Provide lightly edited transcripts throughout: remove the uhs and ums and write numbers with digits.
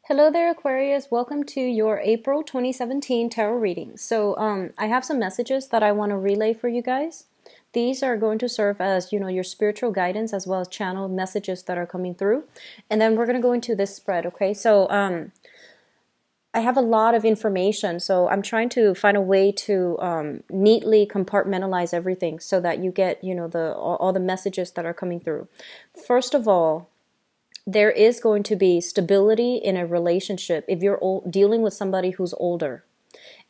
Hello there, Aquarius. Welcome to your April 2017 tarot reading. I have some messages that I want to relay for you guys. These are going to serve as, your spiritual guidance as well as channel messages that are coming through. And then we're going to go into this spread, okay? I have a lot of information, so I'm trying to find a way to neatly compartmentalize everything so that you get, all the messages that are coming through. First of all, there is going to be stability in a relationship if you're dealing with somebody who's older.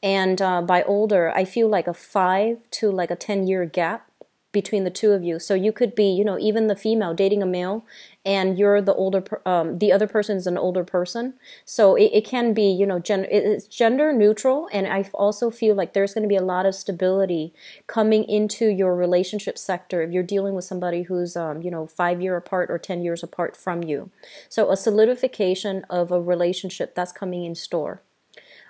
And by older, I feel like a 5 to like a 10-year gap between the two of you. So you could be, even the female dating a male and you're the older, the other person's an older person. So it can be, it's gender neutral. And I also feel like there's going to be a lot of stability coming into your relationship sector if you're dealing with somebody who's, 5 years apart or 10 years apart from you. So a solidification of a relationship that's coming in store.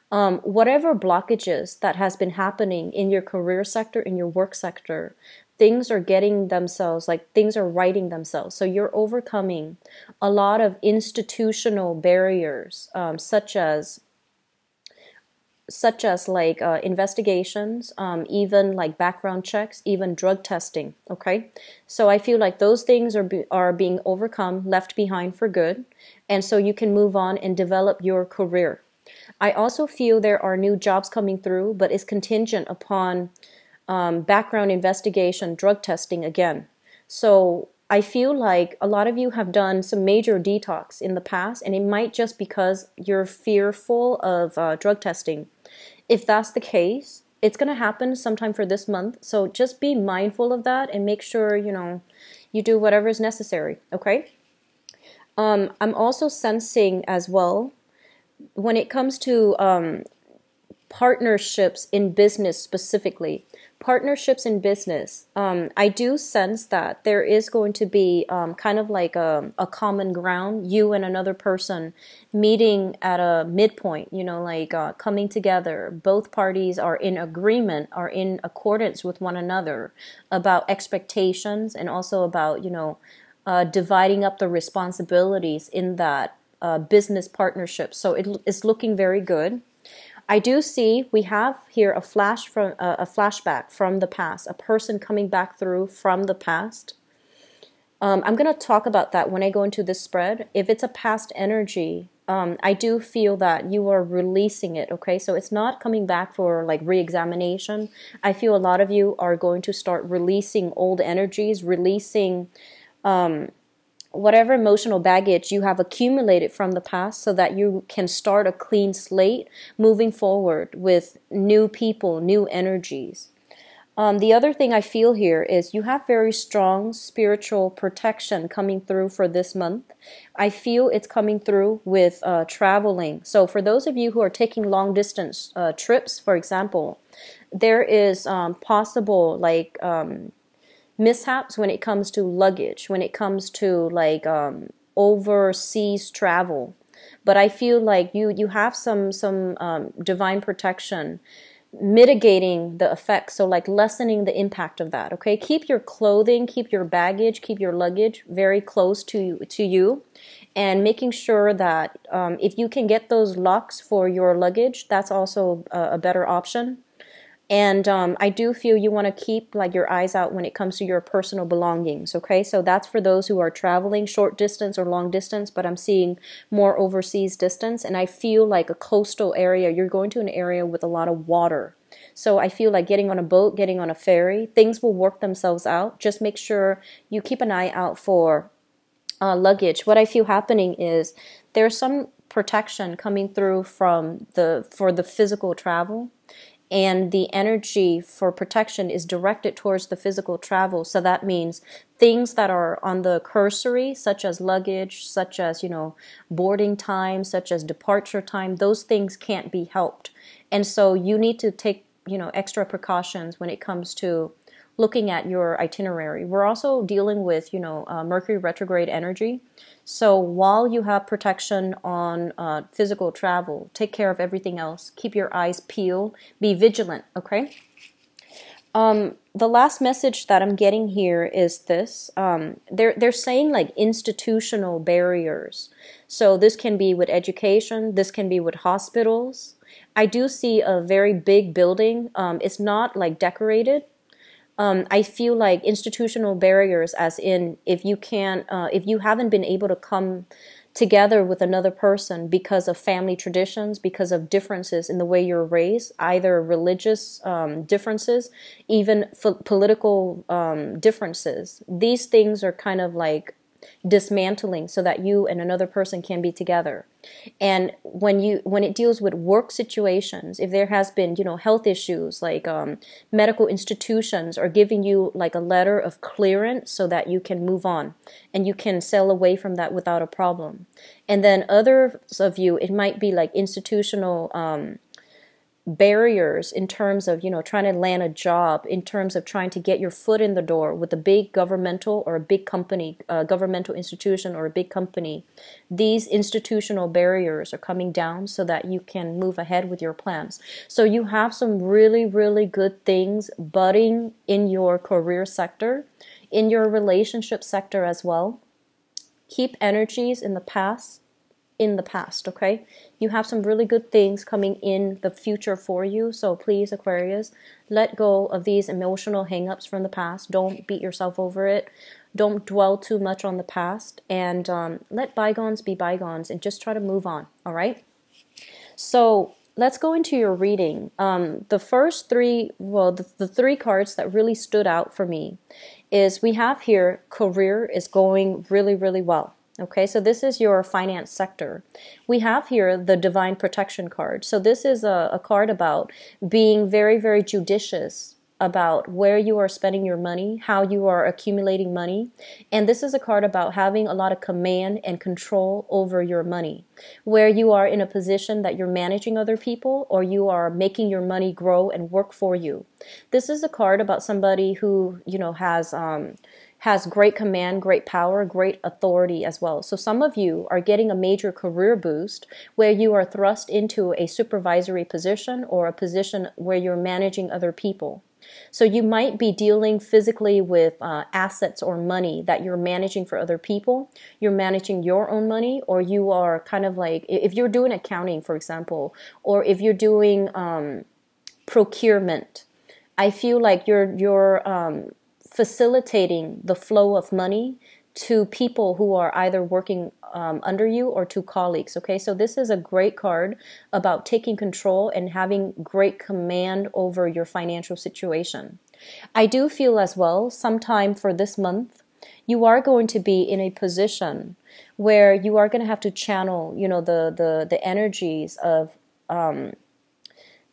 Whatever blockages that has been happening in your career sector, in your work sector, things are getting themselves, like things are righting themselves. So you're overcoming a lot of institutional barriers, such as like investigations, even like background checks, even drug testing. Okay, so I feel like those things are being overcome, left behind for good, and so you can move on and develop your career. I also feel there are new jobs coming through, but it's contingent upon background investigation, drug testing again. So I feel like a lot of you have done some major detox in the past, and it might just because you're fearful of drug testing. If that's the case, it's going to happen sometime for this month. So just be mindful of that and make sure, you do whatever is necessary. Okay. I'm also sensing as well, when it comes to partnerships in business specifically, partnerships in business, I do sense that there is going to be kind of like a common ground, you and another person meeting at a midpoint, coming together. Both parties are in agreement, are in accordance with one another about expectations and also about, dividing up the responsibilities in that business partnership. So it's looking very good. I do see we have here a flashback from the past, a person coming back through from the past. I'm going to talk about that when I go into this spread. If it's a past energy, I do feel that you are releasing it, okay? So it's not coming back for like re-examination. I feel a lot of you are going to start releasing old energies, releasing whatever emotional baggage you have accumulated from the past so that you can start a clean slate moving forward with new people, new energies. The other thing I feel here is you have very strong spiritual protection coming through for this month. I feel it's coming through with traveling. So for those of you who are taking long distance trips, for example, there is possible like mishaps when it comes to luggage, when it comes to like overseas travel. But I feel like you have some divine protection mitigating the effects, so like lessening the impact of that. Okay, keep your clothing, keep your baggage, keep your luggage very close to you, and making sure that if you can get those locks for your luggage, that's also a better option. And I do feel you want to keep like your eyes out when it comes to your personal belongings, okay? So that's for those who are traveling short distance or long distance, but I'm seeing more overseas distance. And I feel like a coastal area, you're going to an area with a lot of water. So I feel like getting on a boat, getting on a ferry, things will work themselves out. Just make sure you keep an eye out for luggage. What I feel happening is there's some protection coming through for the physical travel. And the energy for protection is directed towards the physical travel. So that means things that are on the cursory, such as luggage, such as, boarding time, such as departure time, those things can't be helped. And so you need to take, extra precautions when it comes to looking at your itinerary. We're also dealing with, Mercury retrograde energy. So while you have protection on physical travel, take care of everything else. Keep your eyes peeled. Be vigilant, okay? The last message that I'm getting here is this. They're saying like institutional barriers. So this can be with education. This can be with hospitals. I do see a very big building. It's not like decorated. I feel like institutional barriers, as in if you can't, if you haven't been able to come together with another person because of family traditions, because of differences in the way you're raised, either religious differences, even political differences. These things are kind of like dismantling so that you and another person can be together. And when it deals with work situations, if there has been, health issues, like medical institutions are giving you like a letter of clearance so that you can move on and you can sail away from that without a problem. And then others of you, it might be like institutional barriers in terms of, trying to land a job, in terms of trying to get your foot in the door with a big governmental or a big company, governmental institution or a big company. These institutional barriers are coming down so that you can move ahead with your plans. So you have some really, really good things budding in your career sector, in your relationship sector as well. Keep energies in the past, okay? You have some really good things coming in the future for you. So please, Aquarius, let go of these emotional hang-ups from the past. Don't beat yourself over it. Don't dwell too much on the past. And let bygones be bygones and just try to move on, all right? So let's go into your reading. The first three, the three cards that really stood out for me is we have here career is going really, really well. Okay, so this is your finance sector. We have here the Divine Protection card. So this is a card about being very, very judicious about where you are spending your money, how you are accumulating money. And this is a card about having a lot of command and control over your money, where you are in a position that you're managing other people or you are making your money grow and work for you. This is a card about somebody who, has great command, great power, great authority as well. So some of you are getting a major career boost where you are thrust into a supervisory position or a position where you're managing other people. So you might be dealing physically with assets or money that you're managing for other people. You're managing your own money, or you are kind of like, if you're doing accounting, for example, or if you're doing procurement, I feel like you're facilitating the flow of money to people who are either working under you or to colleagues. Okay, so this is a great card about taking control and having great command over your financial situation. I do feel as well, sometime for this month, you are going to be in a position where you are going to have to channel, the energies of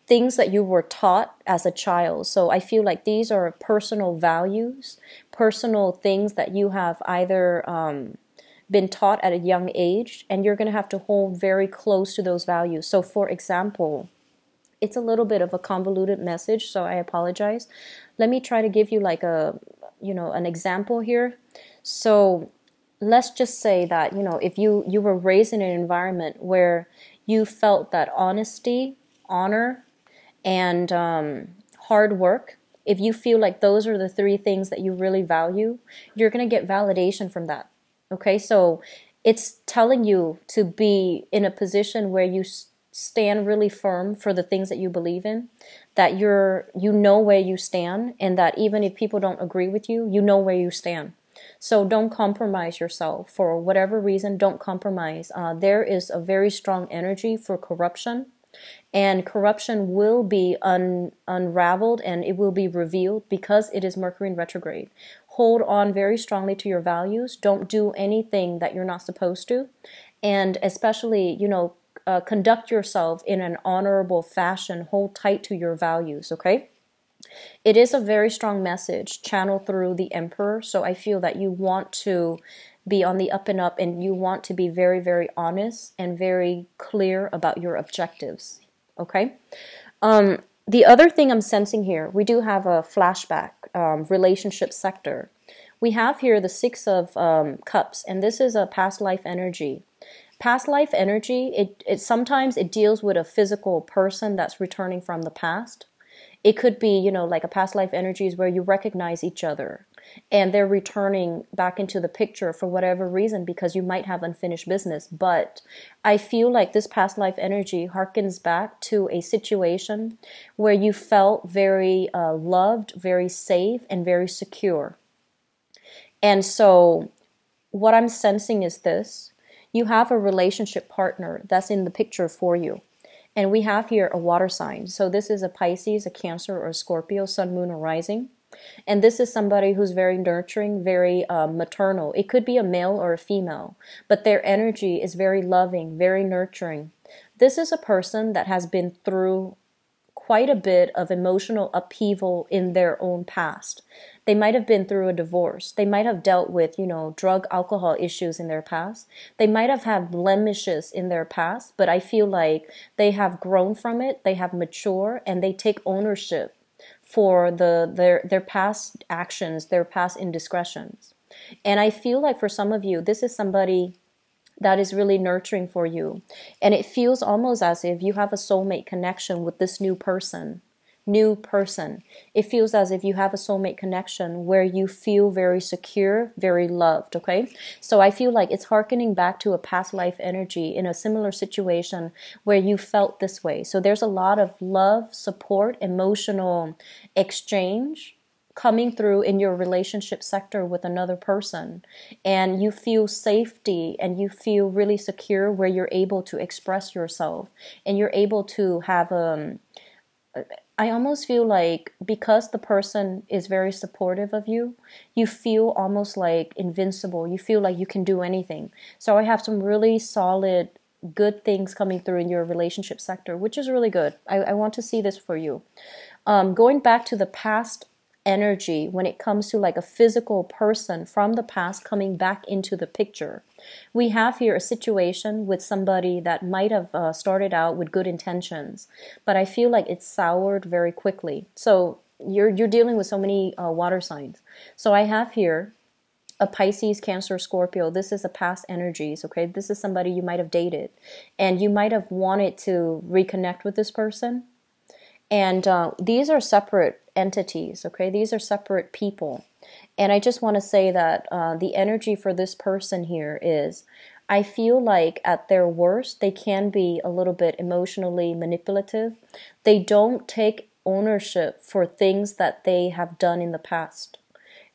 things that you were taught as a child. So I feel like these are personal values, personal things that you have either been taught at a young age, and you're going to have to hold very close to those values. So for example, it's a little bit of a convoluted message, so I apologize. Let me try to give you like an example here. So let's just say that, if you were raised in an environment where you felt that honesty, honor, and hard work, if you feel like those are the three things that you really value, you're going to get validation from that. Okay, so it's telling you to be in a position where you stand really firm for the things that you believe in, that you know where you stand, and that even if people don't agree with you, you know where you stand. So don't compromise yourself for whatever reason. Don't compromise. There is a very strong energy for corruption. And corruption will be unraveled and it will be revealed because it is Mercury in retrograde. Hold on very strongly to your values. Don't do anything that you're not supposed to. And especially, conduct yourself in an honorable fashion. Hold tight to your values, okay? It is a very strong message channeled through the Emperor. So I feel that you want to be on the up and up, and you want to be very, very honest and very clear about your objectives. Okay? The other thing I'm sensing here, we do have a flashback, relationship sector. We have here the Six of Cups, and this is a past life energy. Past life energy, it sometimes it deals with a physical person that's returning from the past. It could be, like a past life energies where you recognize each other and they're returning back into the picture for whatever reason because you might have unfinished business. But I feel like this past life energy harkens back to a situation where you felt very loved, very safe, and very secure. And so what I'm sensing is this. You have a relationship partner that's in the picture for you. And we have here a water sign. So this is a Pisces, a Cancer, or a Scorpio, Sun, Moon, or Rising. And this is somebody who's very nurturing, very maternal. It could be a male or a female, but their energy is very loving, very nurturing. This is a person that has been through quite a bit of emotional upheaval in their own past. They might have been through a divorce. They might have dealt with, drug, alcohol issues in their past. They might have had blemishes in their past, but I feel like they have grown from it, they have matured, and they take ownership for their past actions, their past indiscretions. And I feel like for some of you, this is somebody that is really nurturing for you. And it feels almost as if you have a soulmate connection with this new person. It feels as if you have a soulmate connection where you feel very secure, very loved, okay? So I feel like it's hearkening back to a past life energy in a similar situation where you felt this way. So there's a lot of love, support, emotional exchange coming through in your relationship sector with another person, and you feel safety and you feel really secure where you're able to express yourself and you're able to have I almost feel like because the person is very supportive of you, you feel almost like invincible. You feel like you can do anything. So I have some really solid, good things coming through in your relationship sector, which is really good. I want to see this for you. Going back to the past energy, when it comes to like a physical person from the past coming back into the picture, we have here a situation with somebody that might have started out with good intentions, but I feel like it's soured very quickly. So you're dealing with so many water signs. So I have here a Pisces, Cancer, Scorpio. This is a past energies, okay? This is somebody you might have dated, and you might have wanted to reconnect with this person. And these are separate entities, okay? These are separate people. And I just want to say that the energy for this person here is, I feel like at their worst, they can be a little bit emotionally manipulative. They don't take ownership for things that they have done in the past.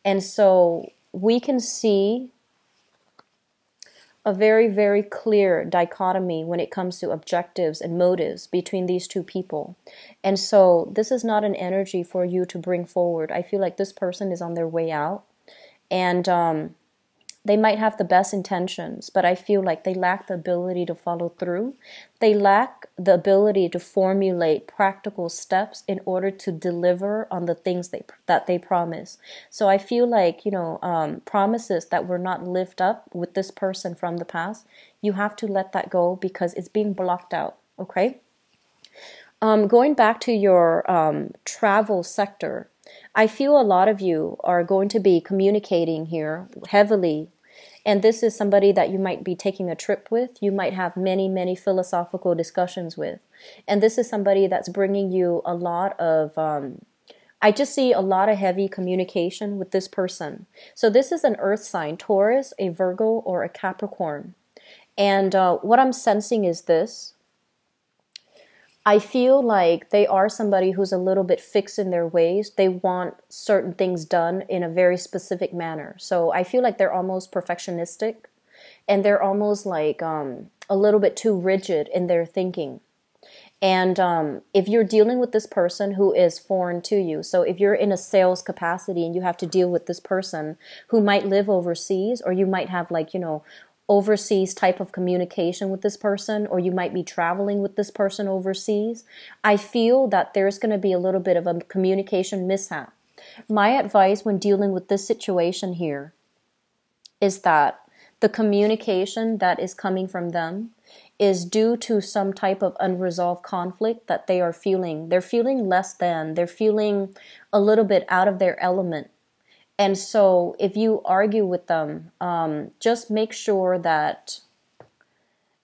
And so we can see a very, very clear dichotomy when it comes to objectives and motives between these two people. And so this is not an energy for you to bring forward. I feel like this person is on their way out, and they might have the best intentions, but I feel like they lack the ability to follow through. They lack the ability to formulate practical steps in order to deliver on the things that they promise. So I feel like, promises that were not lived up with this person from the past, you have to let that go because it's being blocked out, okay? Going back to your travel sector, I feel a lot of you are going to be communicating here heavily, and this is somebody that you might be taking a trip with. You might have many, many philosophical discussions with, and this is somebody that's bringing you a lot of, I just see a lot of heavy communication with this person. So this is an earth sign, Taurus, a Virgo, or a Capricorn. And what I'm sensing is this. I feel like they are somebody who's a little bit fixed in their ways. They want certain things done in a very specific manner. So I feel like they're almost perfectionistic, and they're almost like a little bit too rigid in their thinking. And if you're dealing with this person who is foreign to you, so if you're in a sales capacity and you have to deal with this person who might live overseas, or you might have like, overseas type of communication with this person, or you might be traveling with this person overseas, I feel that there's going to be a little bit of a communication mishap. My advice when dealing with this situation here is that the communication that is coming from them is due to some type of unresolved conflict that they are feeling. They're feeling less than, they're feeling a little bit out of their element. And so if you argue with them, just make sure that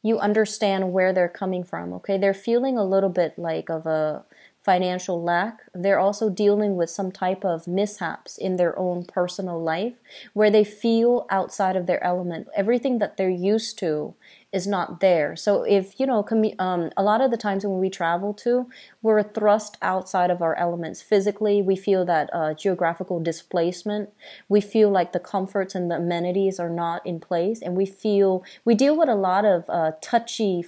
you understand where they're coming from, okay? They're feeling a little bit like of a financial lack. They're also dealing with some type of mishaps in their own personal life where they feel outside of their element. Everything that they're used to is not there. So if, a lot of the times when we travel to, we're thrust outside of our elements. Physically, we feel that geographical displacement. We feel like the comforts and the amenities are not in place. And we deal with a lot of touchy,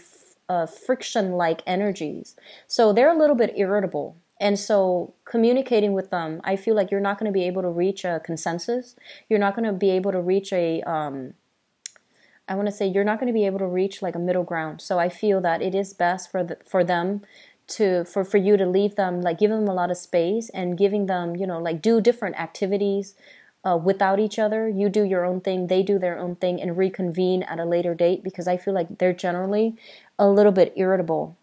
friction-like energies. So they're a little bit irritable. And so communicating with them, I feel like you're not going to be able to reach a consensus. You're not going to be able to reach you're not going to be able to reach like a middle ground. So I feel that it is best for you to leave them, like give them a lot of space and giving them, like do different activities without each other. You do your own thing, they do their own thing, and reconvene at a later date, because I feel like they're generally a little bit irritable.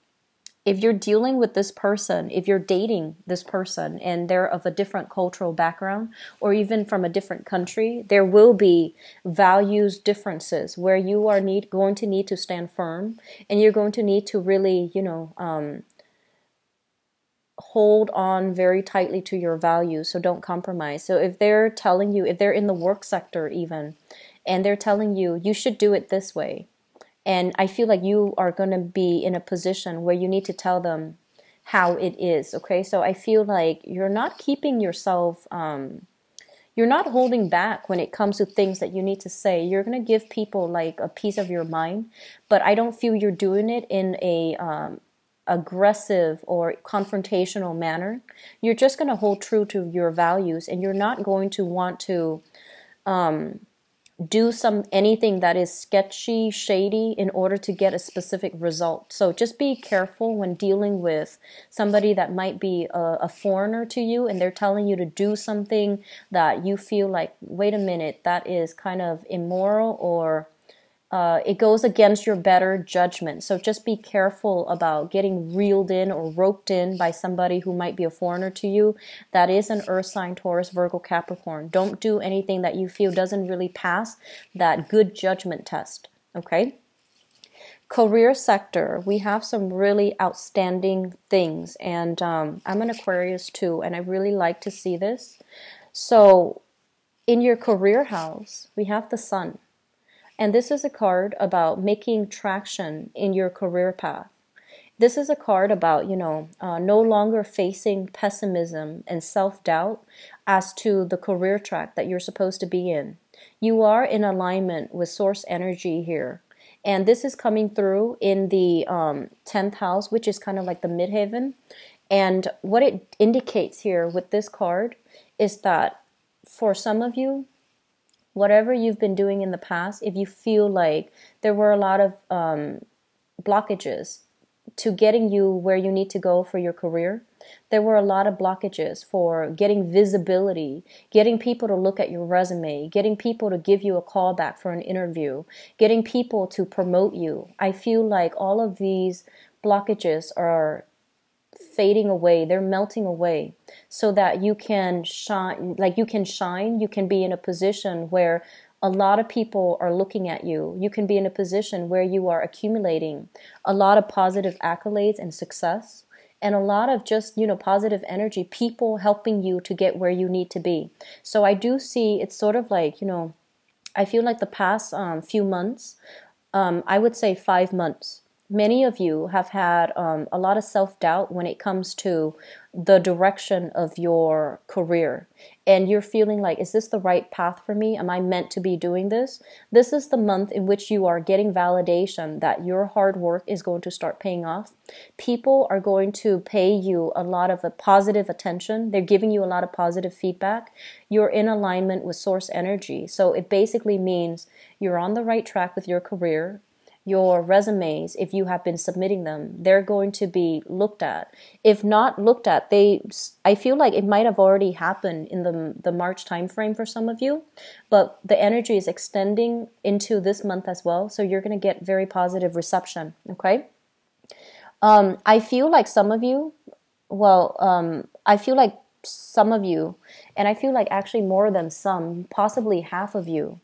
If you're dealing with this person, if you're dating this person and they're of a different cultural background or even from a different country, there will be values differences where you are going to need to stand firm, and you're going to need to really, hold on very tightly to your values. So don't compromise. So if they're telling you, if they're in the work sector even, and they're telling you, you should do it this way, and I feel like you are going to be in a position where you need to tell them how it is, okay? So I feel like you're not keeping yourself, you're not holding back when it comes to things that you need to say. You're going to give people like a piece of your mind, but I don't feel you're doing it in a aggressive or confrontational manner. You're just going to hold true to your values, and you're not going to want to do anything that is sketchy, shady in order to get a specific result. So just be careful when dealing with somebody that might be a foreigner to you, and they're telling you to do something that you feel like, wait a minute, that is kind of immoral, or it goes against your better judgment. So just be careful about getting reeled in or roped in by somebody who might be a foreigner to you. That is an Earth sign, Taurus, Virgo, Capricorn. Don't do anything that you feel doesn't really pass that good judgment test, okay? Career sector, we have some really outstanding things. And I'm an Aquarius too, and I really like to see this. So in your career house, we have the Sun. And this is a card about making traction in your career path. This is a card about, no longer facing pessimism and self-doubt as to the career track that you're supposed to be in. You are in alignment with source energy here. And this is coming through in the 10th house, which is kind of like the midheaven. And what it indicates here with this card is that for some of you, whatever you've been doing in the past, if you feel like there were a lot of blockages to getting you where you need to go for your career, there were a lot of blockages for getting visibility, getting people to look at your resume, getting people to give you a call back for an interview, getting people to promote you. I feel like all of these blockages are fading away, they're melting away, so that you can shine, you can be in a position where a lot of people are looking at you. You can be in a position where you are accumulating a lot of positive accolades and success, and a lot of just, positive energy, people helping you to get where you need to be. So I do see it's sort of like, I feel like the past few months, I would say 5 months, many of you have had a lot of self-doubt when it comes to the direction of your career. And you're feeling like, is this the right path for me? Am I meant to be doing this? This is the month in which you are getting validation that your hard work is going to start paying off. People are going to pay you a lot of positive attention. They're giving you a lot of positive feedback. You're in alignment with source energy. So it basically means you're on the right track with your career. Your resumes, if you have been submitting them, they're going to be looked at. If not looked at, I feel like it might have already happened in the March timeframe for some of you, but the energy is extending into this month as well, so you're going to get very positive reception, okay? I feel like some of you, I feel like some of you, and I feel like actually more than some, possibly half of you,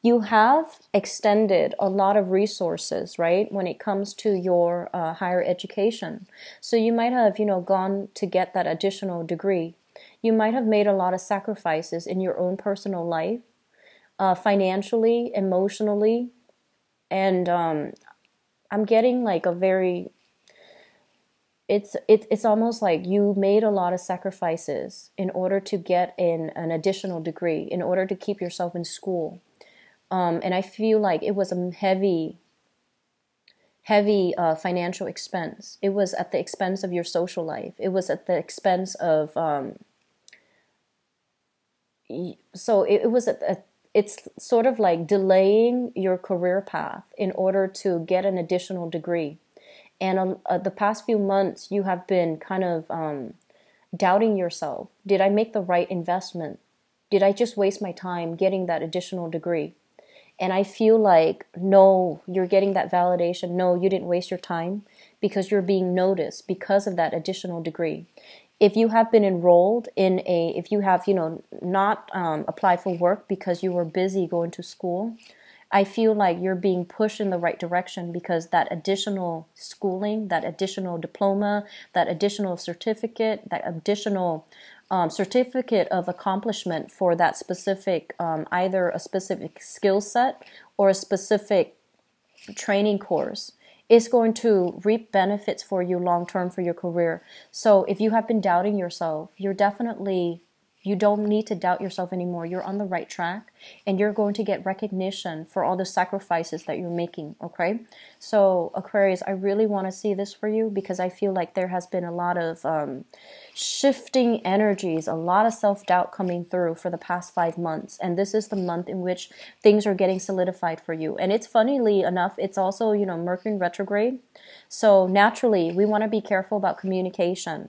You have extended a lot of resources, right, when it comes to your higher education. So you might have, gone to get that additional degree. You might have made a lot of sacrifices in your own personal life, financially, emotionally, and I'm getting like a very it's almost like you made a lot of sacrifices in order to get an additional degree, in order to keep yourself in school. And I feel like it was a heavy financial expense. It was at the expense of your social life. It was at the expense of so it was it's sort of like delaying your career path in order to get an additional degree. And the past few months, you have been kind of doubting yourself. Did I make the right investment? Did I just waste my time getting that additional degree? And I feel like, no, you're getting that validation. No, you didn't waste your time, because you're being noticed because of that additional degree. If you have been enrolled if you have, not applied for work because you were busy going to school, I feel like you're being pushed in the right direction, because that additional schooling, that additional diploma, that additional certificate, that additional certificate of accomplishment for that specific, either a specific skill set or a specific training course, is going to reap benefits for you long term for your career. So if you have been doubting yourself, you don't need to doubt yourself anymore. You're on the right track, and you're going to get recognition for all the sacrifices that you're making, okay? So Aquarius, I really want to see this for you, because I feel like there has been a lot of shifting energies, a lot of self-doubt coming through for the past 5 months. And this is the month in which things are getting solidified for you. And it's, funnily enough, it's also, Mercury retrograde. So naturally, we want to be careful about communication.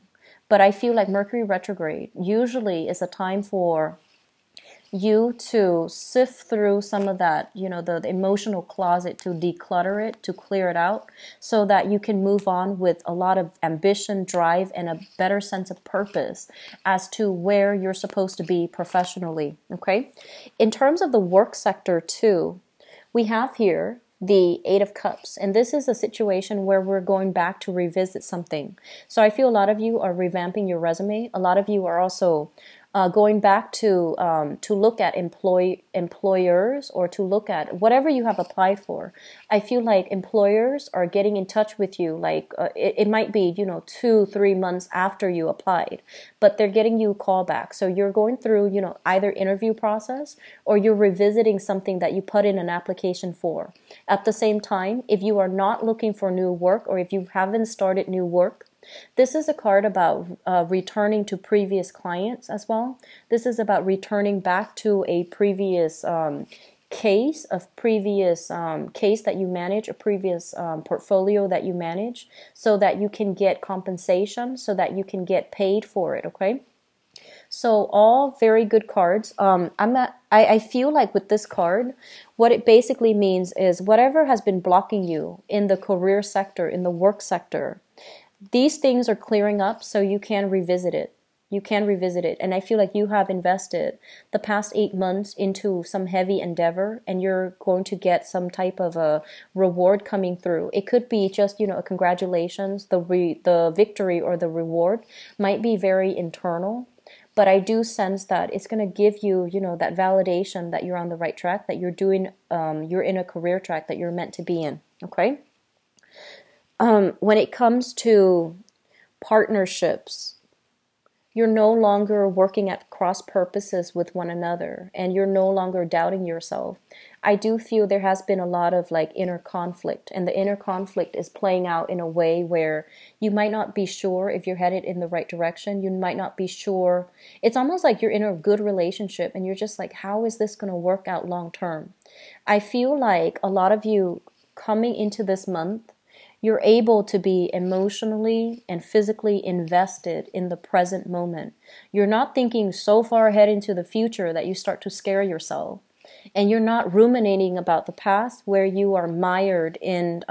But I feel like Mercury retrograde usually is a time for you to sift through some of that, the emotional closet, to declutter it, to clear it out, so that you can move on with a lot of ambition, drive, and a better sense of purpose as to where you're supposed to be professionally, okay? In terms of the work sector too, we have here the Eight of Cups, and this is a situation where we're going back to revisit something. So I feel a lot of you are revamping your resume. A lot of you are also going back to look at employers, or to look at whatever you have applied for. I feel like employers are getting in touch with you, like it might be 2-3 months after you applied, but they're getting you a call back. So you're going through either interview process, or you're revisiting something that you put in an application for. At the same time, if you are not looking for new work, or if you haven't started new work, this is a card about returning to previous clients as well. This is about returning back to a previous case that you manage, a previous portfolio that you manage, so that you can get compensation, so that you can get paid for it, okay? So all very good cards. I feel like with this card, what it basically means is whatever has been blocking you in the career sector, in the work sector, these things are clearing up, so you can revisit it. You can revisit it. And I feel like you have invested the past 8 months into some heavy endeavor, and you're going to get some type of a reward coming through. It could be just, a congratulations. The victory or the reward might be very internal. But I do sense that it's going to give you, that validation that you're on the right track, that you're doing, you're in a career track that you're meant to be in. Okay? When it comes to partnerships, you're no longer working at cross purposes with one another, and you're no longer doubting yourself. I do feel there has been a lot of inner conflict, and the inner conflict is playing out in a way where you might not be sure if you're headed in the right direction. You might not be sure. It's almost like you're in a good relationship and you're just like, how is this going to work out long term? I feel like a lot of you coming into this month, you're able to be emotionally and physically invested in the present moment. You're not thinking so far ahead into the future that you start to scare yourself. And you're not ruminating about the past, where you are mired in,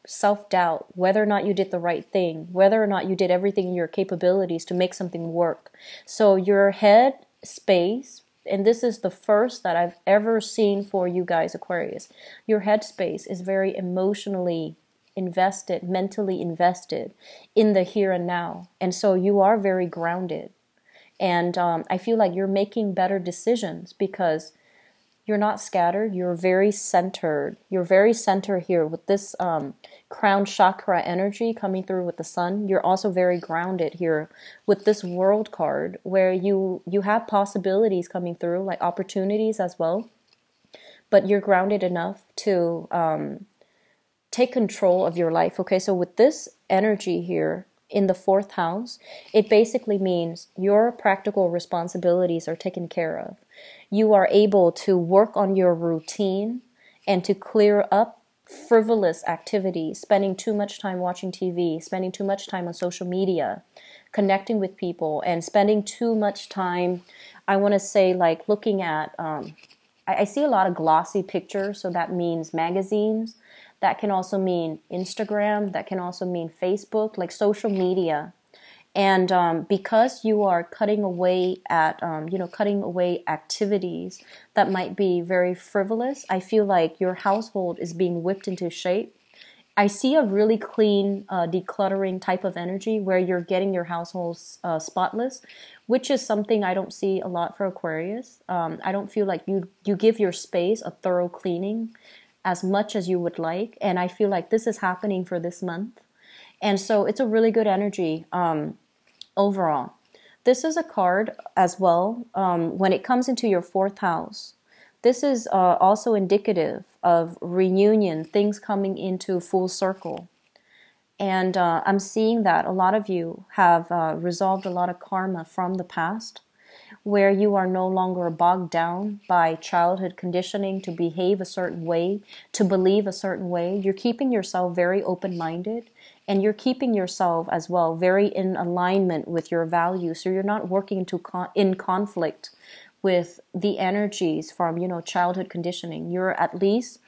self-doubt, whether or not you did the right thing, whether or not you did everything in your capabilities to make something work. So your head space and this is the first that I've ever seen for you guys, Aquarius. Your headspace is very emotionally invested, mentally invested in the here and now. And so you are very grounded. And I feel like you're making better decisions because you're not scattered. You're very centered. You're very centered here with this crown chakra energy coming through with the sun. You're also very grounded here with this world card where you have possibilities coming through, like opportunities as well. But you're grounded enough to take control of your life. Okay, so with this energy here in the fourth house, it basically means your practical responsibilities are taken care of. You are able to work on your routine and to clear up frivolous activities, spending too much time watching TV, spending too much time on social media, connecting with people, and spending too much time, I want to say, like looking at, I see a lot of glossy pictures, so that means magazines. That can also mean Instagram. That can also mean Facebook, like social media. And because you are cutting away at, cutting away activities that might be very frivolous, I feel like your household is being whipped into shape. I see a really clean, decluttering type of energy where you're getting your household spotless, which is something I don't see a lot for Aquarius. I don't feel like you give your space a thorough cleaning as much as you would like. And I feel like this is happening for this month. And so it's a really good energy overall. This is a card as well when it comes into your fourth house. This is also indicative of reunion, things coming into full circle. And I'm seeing that a lot of you have resolved a lot of karma from the past, where you are no longer bogged down by childhood conditioning to behave a certain way, to believe a certain way. You're keeping yourself very open-minded, and you're keeping yourself as well very in alignment with your values. So you're not working in conflict with the energies from, childhood conditioning. You're at least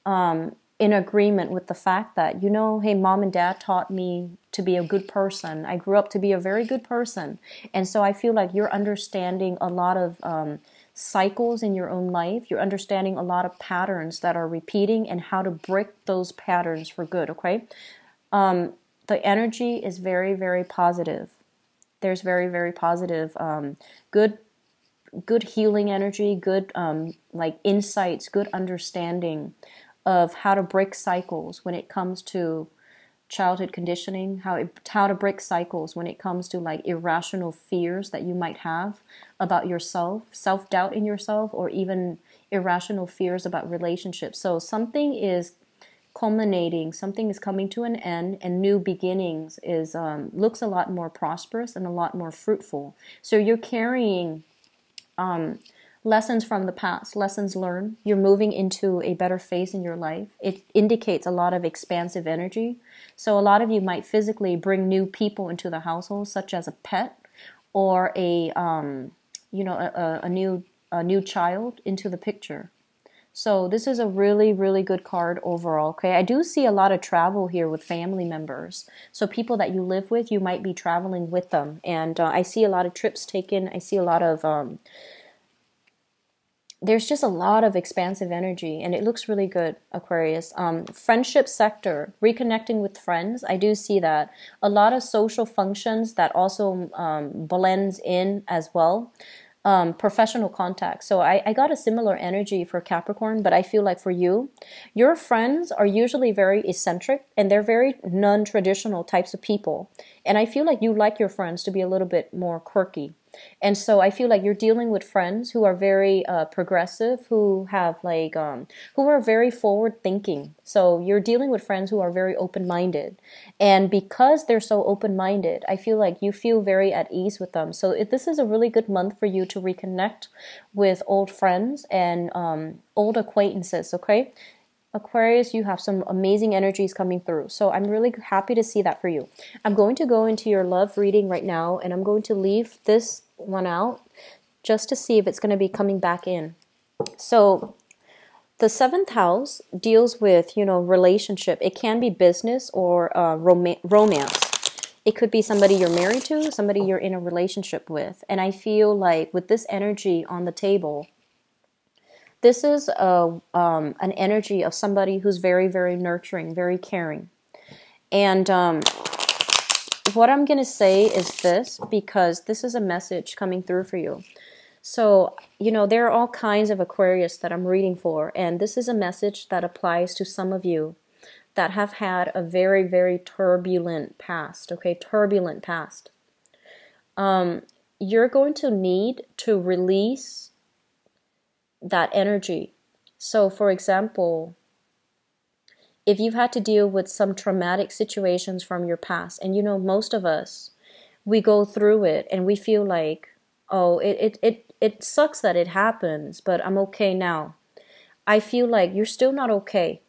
in agreement with the fact that, hey, mom and dad taught me to be a good person. I grew up to be a very good person. And so I feel like you're understanding a lot of cycles in your own life. You're understanding a lot of patterns that are repeating and how to break those patterns for good, okay? The energy is very, very positive. There's very, very positive, good healing energy, good insights, good understanding of how to break cycles when it comes to childhood conditioning, how to break cycles when it comes to like irrational fears that you might have about yourself, self-doubt in yourself, or even irrational fears about relationships. So something is culminating, something is coming to an end, and new beginnings is looks a lot more prosperous and a lot more fruitful. So you're carrying lessons from the past, lessons learned. You're moving into a better phase in your life. It indicates a lot of expansive energy. So a lot of you might physically bring new people into the household, such as a pet or a new child into the picture. So this is a really, really good card overall. Okay, I do see a lot of travel here with family members. So people that you live with, you might be traveling with them, and I see a lot of trips taken. I see a lot of there's just a lot of expansive energy, and it looks really good, Aquarius. Friendship sector, reconnecting with friends. I do see that. A lot of social functions that also blends in as well. Professional contacts. So I got a similar energy for Capricorn, but I feel like for you, your friends are usually very eccentric, and they're very non-traditional types of people. And I feel like you like your friends to be a little bit more quirky. And so I feel like you're dealing with friends who are very progressive, who have who are very forward thinking. So you're dealing with friends who are very open-minded. And because they're so open-minded, I feel like you feel very at ease with them. So this is a really good month for you to reconnect with old friends and old acquaintances, okay? Aquarius, you have some amazing energies coming through. So I'm really happy to see that for you. I'm going to go into your love reading right now, and I'm going to leave this one out just to see if it's going to be coming back in. So the seventh house deals with, relationship. It can be business or romance. It could be somebody you're married to, somebody you're in a relationship with. And I feel like with this energy on the table, this is an energy of somebody who's very, very nurturing, very caring. And what I'm going to say is this, because this is a message coming through for you. So, you know, there are all kinds of Aquarius that I'm reading for, and this is a message that applies to some of you that have had a very, very turbulent past, okay? Turbulent past. You're going to need to release that energy. So, for example, if you've had to deal with some traumatic situations from your past, and you know, most of us, we go through it and we feel like, oh, it sucks that it happens, but I'm okay now. I feel like you're still not okay.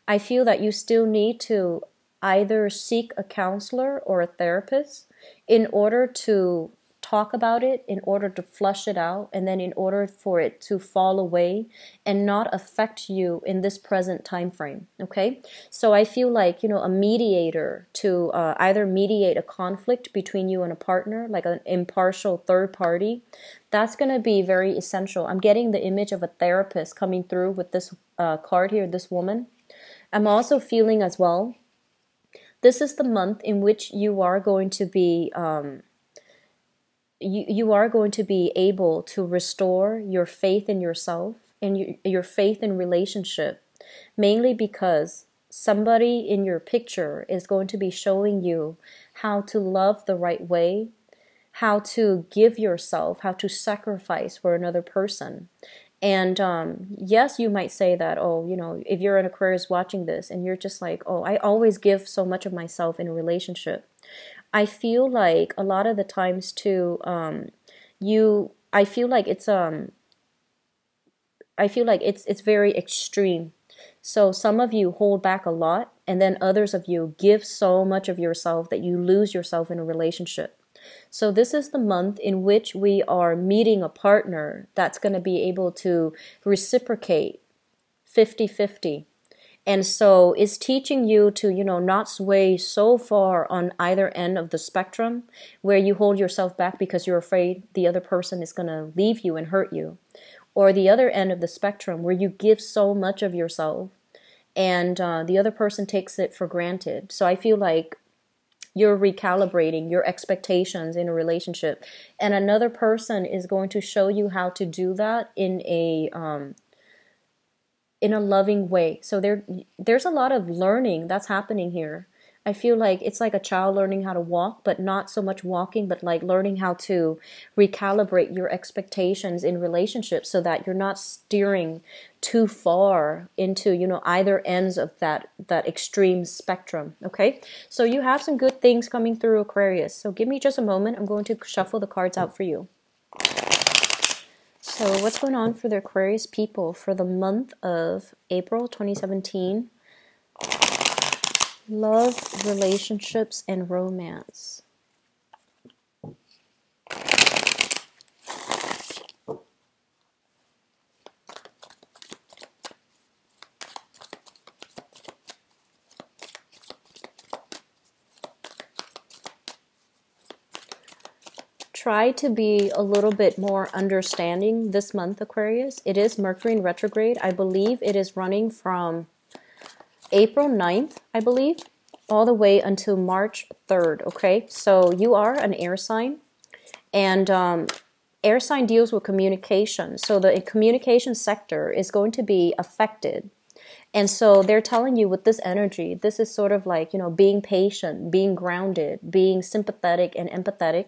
I feel that you still need to either seek a counselor or a therapist in order to talk about it, in order to flush it out, and then in order for it to fall away and not affect you in this present time frame. Okay, so I feel like, you know, a mediator to either mediate a conflict between you and a partner, like an impartial third party, that's going to be very essential. I'm getting the image of a therapist coming through with this card here, this woman. I'm also feeling as well, this is the month in which you are going to be you are going to be able to restore your faith in yourself and your faith in relationship, mainly because somebody in your picture is going to be showing you how to love the right way, how to give yourself, how to sacrifice for another person. And yes, you might say that, oh, you know, if you're an Aquarius watching this and you're just like, oh, I always give so much of myself in a relationship. I feel like a lot of the times too, I feel like it's very extreme. So some of you hold back a lot, and then others of you give so much of yourself that you lose yourself in a relationship. So this is the month in which we are meeting a partner that's going to be able to reciprocate 50-50. And so it's teaching you to, you know, not sway so far on either end of the spectrum where you hold yourself back because you're afraid the other person is going to leave you and hurt you. Or the other end of the spectrum where you give so much of yourself and the other person takes it for granted. So I feel like you're recalibrating your expectations in a relationship. And another person is going to show you how to do that in a loving way. So there's a lot of learning that's happening here. I feel like it's like a child learning how to walk, but not so much walking, but like learning how to recalibrate your expectations in relationships so that you're not steering too far into, you know, either ends of that extreme spectrum. Okay, so you have some good things coming through, Aquarius. So give me just a moment. I'm going to shuffle the cards out for you. So what's going on for the Aquarius people for the month of April 2017? Love, relationships, and romance. Try to be a little bit more understanding this month, Aquarius. It is Mercury in retrograde. I believe it is running from April 9th, I believe, all the way until March 3rd, okay? So you are an air sign, and air sign deals with communication. So the communication sector is going to be affected. And so they're telling you with this energy, this is sort of like, you know, being patient, being grounded, being sympathetic and empathetic.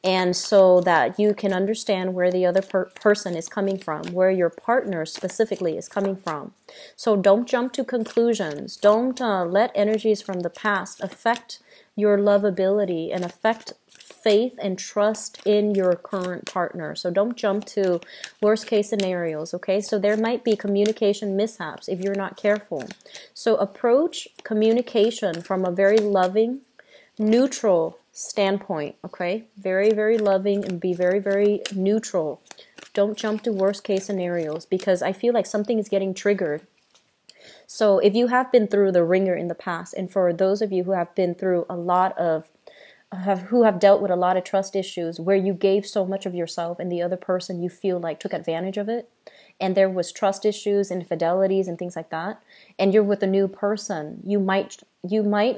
And so that you can understand where the other person is coming from, where your partner specifically is coming from. So don't jump to conclusions. Don't let energies from the past affect your lovability and affect faith and trust in your current partner. So don't jump to worst case scenarios, okay? So there might be communication mishaps if you're not careful. So approach communication from a very loving, neutral standpoint, okay? Very, very loving and be very, very neutral. Don't jump to worst case scenarios because I feel like something is getting triggered. So if you have been through the ringer in the past, and for those of you who have been through a lot of who have dealt with a lot of trust issues where you gave so much of yourself and the other person you feel like took advantage of it, and there was trust issues, infidelities and things like that, and you're with a new person, you might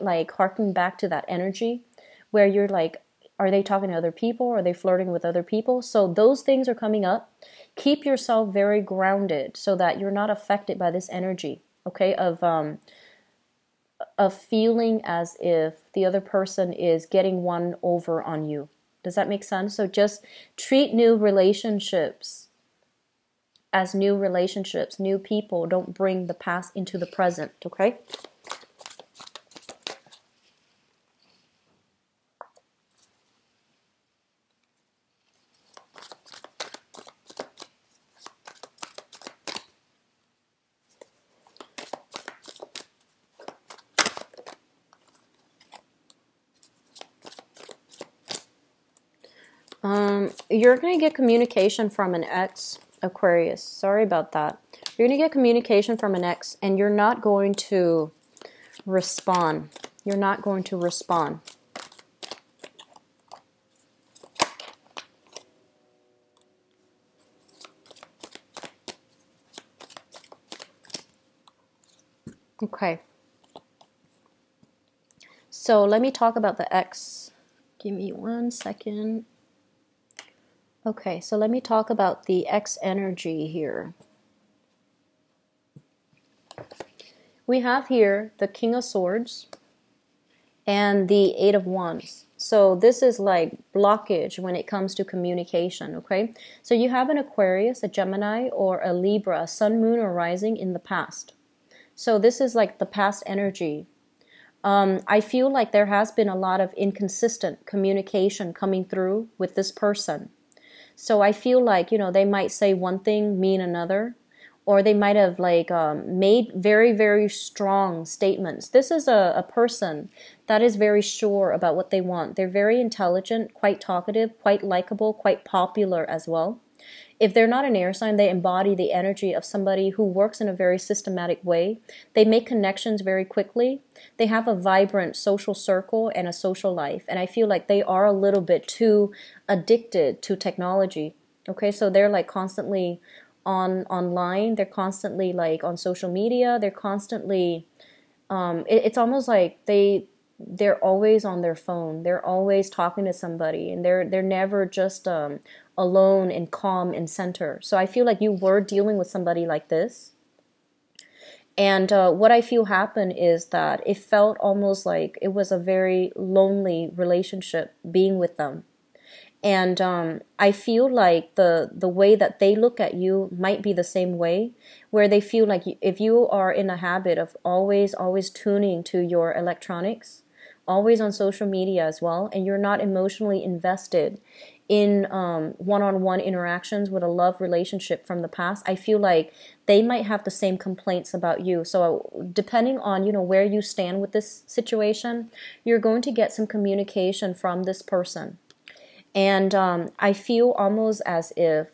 like harken back to that energy where you're like, are they talking to other people? Are they flirting with other people? So those things are coming up. Keep yourself very grounded so that you're not affected by this energy, okay, of feeling as if the other person is getting one over on you. Does that make sense? So just treat new relationships as new relationships, new people. Don't bring the past into the present, okay? You're going to get communication from an ex, Aquarius. Sorry about that. You're going to get communication from an ex, and you're not going to respond. You're not going to respond. Okay. So let me talk about the ex. Give me 1 second. Okay, so let me talk about the X energy here. We have here the King of Swords and the Eight of Wands. So this is like blockage when it comes to communication, okay? So you have an Aquarius, a Gemini, or a Libra, a Sun, Moon, or Rising in the past. So this is like the past energy. I feel like there has been a lot of inconsistent communication coming through with this person. So I feel like, you know, they might say one thing, mean another, or they might have like made very, very strong statements. This is a person that is very sure about what they want. They're very intelligent, quite talkative, quite likable, quite popular as well. If they're not an air sign, they embody the energy of somebody who works in a very systematic way. They make connections very quickly. They have a vibrant social circle and a social life. And I feel like they are a little bit too addicted to technology. Okay, so they're like constantly online. They're constantly like on social media. They're constantly, it's almost like they're always on their phone. They're always talking to somebody, and they're never just alone and calm and center. So I feel like you were dealing with somebody like this. And what I feel happened is that it felt almost like it was a very lonely relationship being with them. And I feel like the way that they look at you might be the same way, where they feel like if you are in a habit of always tuning to your electronics, always on social media as well, and you're not emotionally invested in one-on-one interactions with a love relationship from the past, I feel like they might have the same complaints about you. So depending on, you know, where you stand with this situation, you're going to get some communication from this person. And I feel almost as if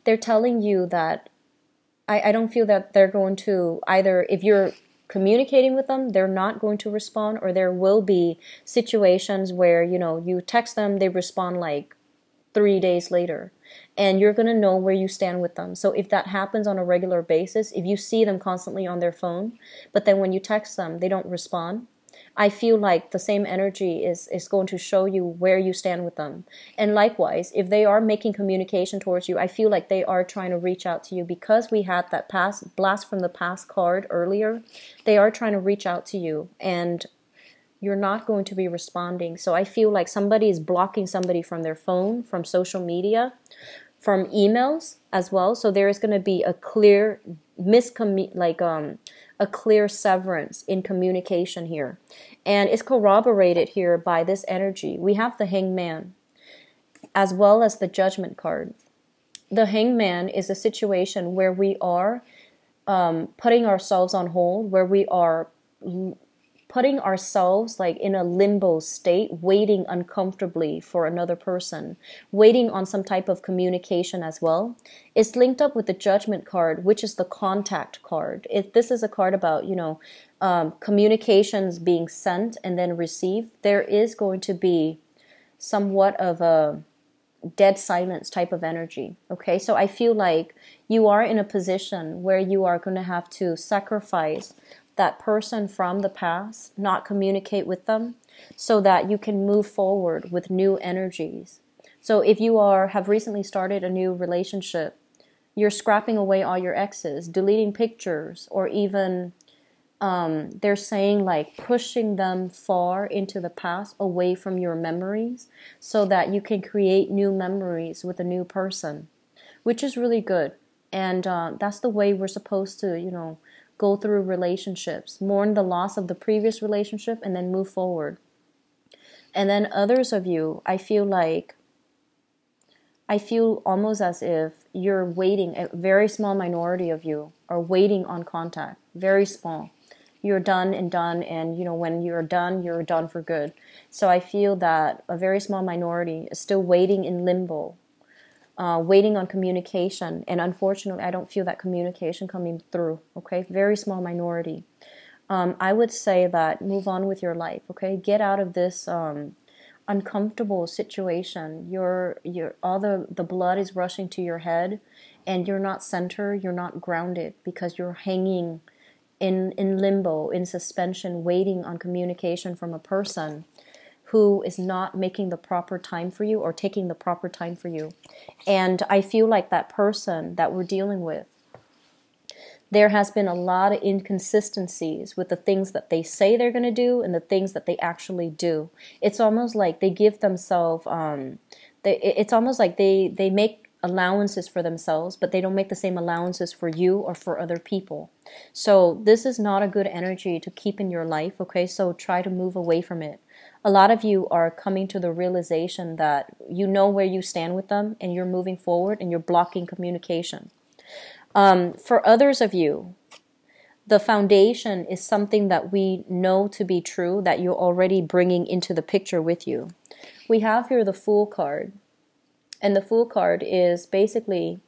they're telling you that I don't feel that they're going to either, if you're communicating with them, they're not going to respond, or there will be situations where, you know, you text them, they respond like 3 days later, and you're going to know where you stand with them. So if that happens on a regular basis, if you see them constantly on their phone, but then when you text them, they don't respond, I feel like the same energy is going to show you where you stand with them. And likewise, if they are making communication towards you, I feel like they are trying to reach out to you, because we had that past blast from the past card earlier. They are trying to reach out to you, and you're not going to be responding. So I feel like somebody is blocking somebody from their phone, from social media, from emails as well. So there is going to be a clear a clear severance in communication here. And it's corroborated here by this energy. We have the Hangman as well as the Judgment card. The Hangman is a situation where we are putting ourselves on hold, where we are putting ourselves like in a limbo state, waiting uncomfortably for another person, waiting on some type of communication as well. It's linked up with the Judgment card, which is the contact card. This is a card about, you know, communications being sent and then received, there is going to be somewhat of a dead silence type of energy. Okay, so I feel like you are in a position where you are going to have to sacrifice that person from the past, not communicate with them, so that you can move forward with new energies. So if you have recently started a new relationship, you're scrapping away all your exes, deleting pictures, or even they're saying like pushing them far into the past, away from your memories, so that you can create new memories with a new person, which is really good. And that's the way we're supposed to, go through relationships, mourn the loss of the previous relationship, and then move forward. And then others of you, I feel almost as if you're waiting. A very small minority of you are waiting on contact. Very small. You're done, and when you're done for good. So I feel that a very small minority is still waiting in limbo, waiting on communication. And unfortunately, I don't feel that communication coming through. Okay, very small minority. I would say that move on with your life. Okay, get out of this uncomfortable situation. All the blood is rushing to your head, and you're not centered. You're not grounded because you're hanging in limbo, in suspension, waiting on communication from a person who is not making the proper time for you or taking the proper time for you. And I feel like that person that we're dealing with, there has been a lot of inconsistencies with the things that they say they're going to do and the things that they actually do. It's almost like they give themselves, it's almost like they make allowances for themselves, but they don't make the same allowances for you or for other people. So this is not a good energy to keep in your life, okay? So try to move away from it. A lot of you are coming to the realization that you know where you stand with them and you're moving forward and you're blocking communication. For others of you, the foundation is something that we know to be true, that you're already bringing into the picture with you. We have here the Fool card. And the Fool card is basically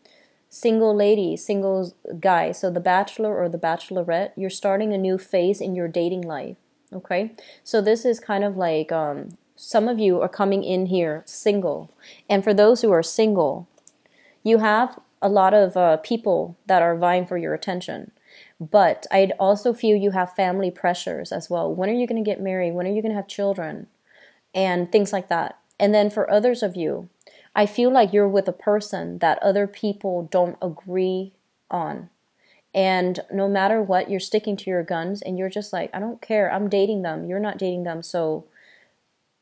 single lady, single guy. So the bachelor or the bachelorette, you're starting a new phase in your dating life. Okay? So this is kind of like some of you are coming in here single. And for those who are single, you have a lot of people that are vying for your attention. But I'd also feel you have family pressures as well. When are you going to get married? When are you going to have children? And things like that. And then for others of you, I feel like you're with a person that other people don't agree on. And no matter what, you're sticking to your guns and you're just like, I don't care. I'm dating them. You're not dating them. So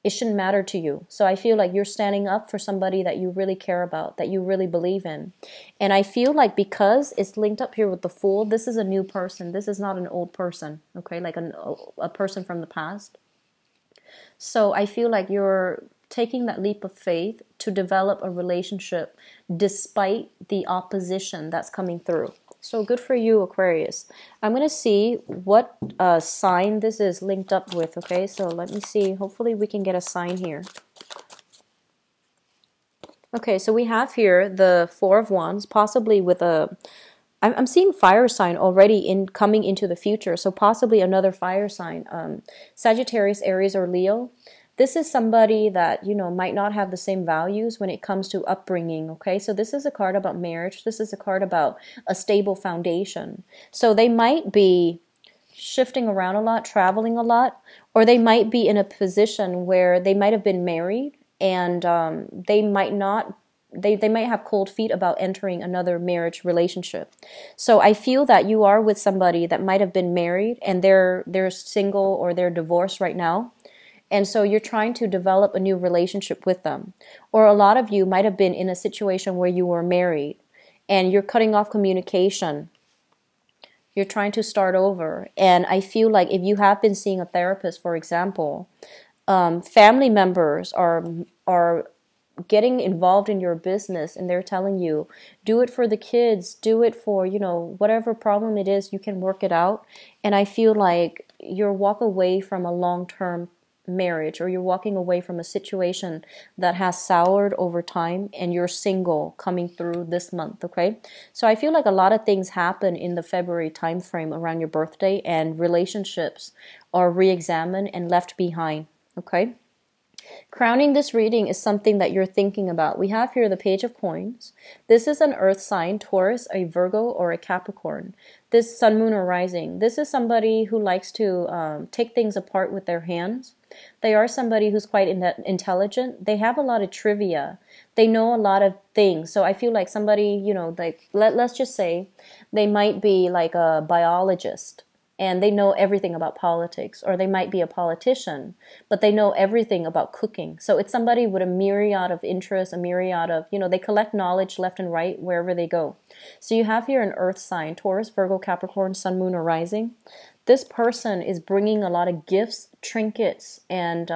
it shouldn't matter to you. So I feel like you're standing up for somebody that you really care about, that you really believe in. And I feel like because it's linked up here with the Fool, this is a new person. This is not an old person, okay? Like a person from the past. So I feel like you're taking that leap of faith to develop a relationship despite the opposition that's coming through. So good for you, Aquarius. I'm going to see what sign this is linked up with, okay? So let me see. Hopefully we can get a sign here. Okay, so we have here the Four of Wands, possibly with I'm seeing fire sign already coming into the future, so possibly another fire sign. Sagittarius, Aries, or Leo. This is somebody that, might not have the same values when it comes to upbringing, okay? So this is a card about marriage. This is a card about a stable foundation. So they might be shifting around a lot, traveling a lot, or they might be in a position where they might have been married and they might have cold feet about entering another marriage relationship. So I feel that you are with somebody that might have been married and they're single or they're divorced right now. And so you're trying to develop a new relationship with them. Or a lot of you might have been in a situation where you were married and you're cutting off communication. You're trying to start over. And I feel like if you have been seeing a therapist, for example, family members are getting involved in your business and they're telling you, do it for the kids, do it for, whatever problem it is, you can work it out. And I feel like you're walk away from a long-term marriage, or you're walking away from a situation that has soured over time, and you're single coming through this month, okay? So I feel like a lot of things happen in the February time frame around your birthday, and relationships are re-examined and left behind, okay? Crowning this reading is something that you're thinking about. We have here the Page of Coins. This is an earth sign, Taurus, a Virgo, or a Capricorn. This Sun, Moon, or Rising. This is somebody who likes to take things apart with their hands. They are somebody who's quite intelligent. They have a lot of trivia. They know a lot of things. So I feel like somebody, you know, like let's just say they might be like a biologist, and they know everything about politics, or they might be a politician, but they know everything about cooking. So it's somebody with a myriad of interests, a myriad of, you know, they collect knowledge left and right wherever they go. So you have here an earth sign, Taurus, Virgo, Capricorn, Sun, Moon, or Rising. This person is bringing a lot of gifts, trinkets, and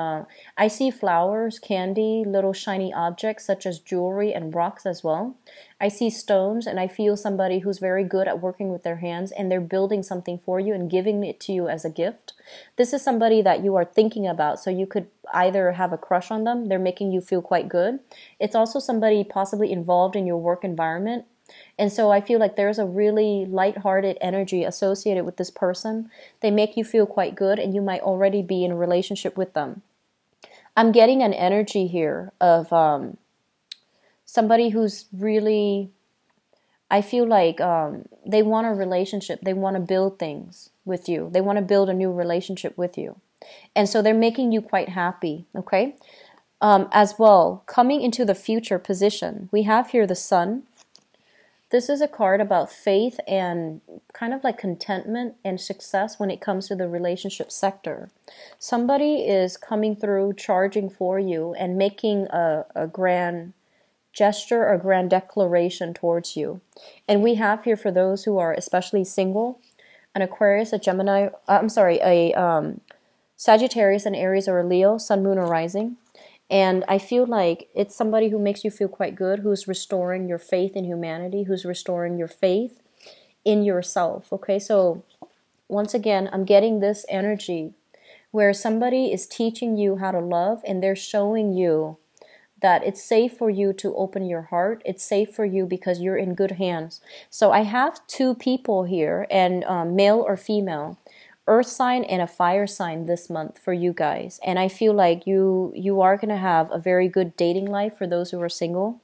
I see flowers, candy, little shiny objects such as jewelry and rocks as well. I see stones, and I feel somebody who's very good at working with their hands, and they're building something for you and giving it to you as a gift. This is somebody that you are thinking about, so you could either have a crush on them. They're making you feel quite good. It's also somebody possibly involved in your work environment. And so I feel like there's a really lighthearted energy associated with this person. They make you feel quite good, and you might already be in a relationship with them. I'm getting an energy here of somebody who's really, I feel like they want a relationship. They want to build things with you. They want to build a new relationship with you. And so they're making you quite happy, okay? As well, coming into the future position, we have here the Sun. This is a card about faith and kind of like contentment and success when it comes to the relationship sector. Somebody is coming through, charging for you, and making a grand gesture or grand declaration towards you. And we have here, for those who are especially single, an Aquarius, a Gemini, a Sagittarius, an Aries, or a Leo, Sun, Moon, or Rising. And I feel like it's somebody who makes you feel quite good, who's restoring your faith in humanity, who's restoring your faith in yourself. Okay, so once again, I'm getting this energy where somebody is teaching you how to love, and they're showing you that it's safe for you to open your heart. It's safe for you because you're in good hands. So I have two people here, and male or female, earth sign and a fire sign this month for you guys. And I feel like you are going to have a very good dating life for those who are single.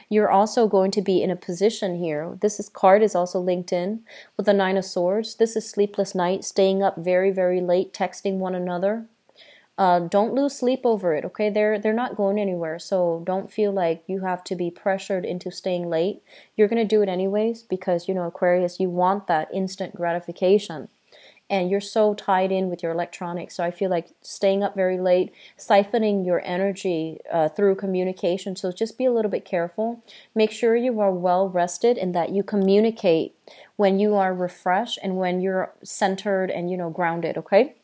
You're also going to be in a position here. Card is also linked in with the Nine of Swords. This is sleepless night, staying up very, very late, texting one another. Don't lose sleep over it, okay? They're not going anywhere, so don't feel like you have to be pressured into staying late. You're going to do it anyways because, you know, Aquarius, you want that instant gratification. And you're so tied in with your electronics. So I feel like staying up very late, siphoning your energy through communication. So just be a little bit careful. Make sure you are well rested and that you communicate when you are refreshed and when you're centered and, you know, grounded, okay?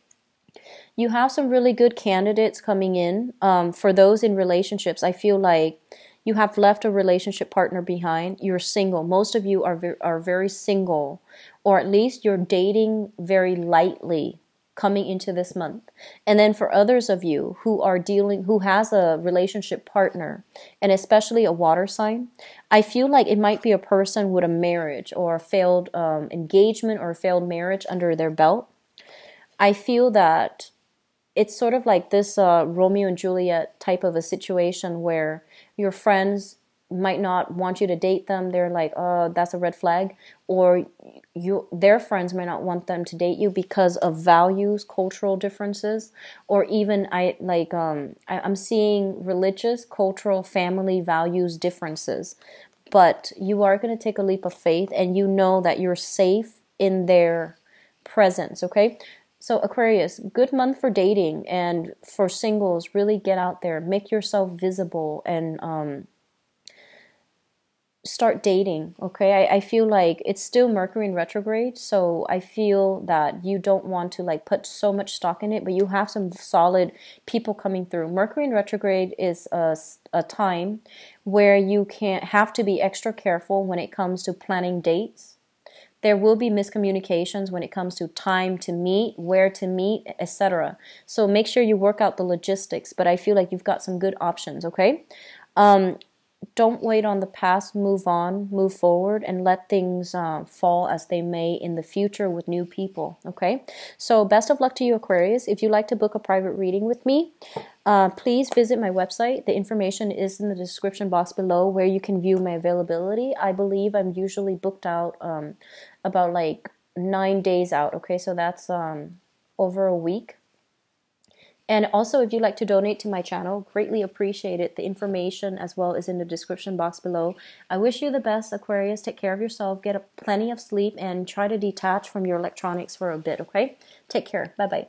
You have some really good candidates coming in. For those in relationships, I feel like you have left a relationship partner behind. You're single. Most of you are very single, or at least you're dating very lightly coming into this month. And then for others of you who has a relationship partner, and especially a water sign, I feel like it might be a person with a marriage or a failed engagement or a failed marriage under their belt. I feel that it's sort of like this Romeo and Juliet type of a situation where your friends might not want you to date them. They're like, oh, that's a red flag. Or their friends might not want them to date you because of values, cultural differences, or even I'm seeing religious, cultural, family values differences. But you are going to take a leap of faith, and you know that you're safe in their presence, okay? So Aquarius, good month for dating, and for singles, really get out there, make yourself visible, and start dating, okay? I feel like it's still Mercury in retrograde, so I feel that you don't want to like put so much stock in it, but you have some solid people coming through. Mercury in retrograde is a time where you can't have to be extra careful when it comes to planning dates. there will be miscommunications when it comes to time to meet, where to meet, etc. So make sure you work out the logistics, but I feel like you've got some good options, okay? Don't wait on the past, move on, move forward, and let things fall as they may in the future with new people, okay? So best of luck to you, Aquarius. If you'd like to book a private reading with me, please visit my website. The information is in the description box below where you can view my availability. I believe I'm usually booked out about like 9 days out, okay? So that's over a week. And also, if you'd like to donate to my channel, greatly appreciate it. The information as well is in the description box below. I wish you the best, Aquarius. Take care of yourself, get plenty of sleep, and try to detach from your electronics for a bit, okay? Take care. Bye-bye.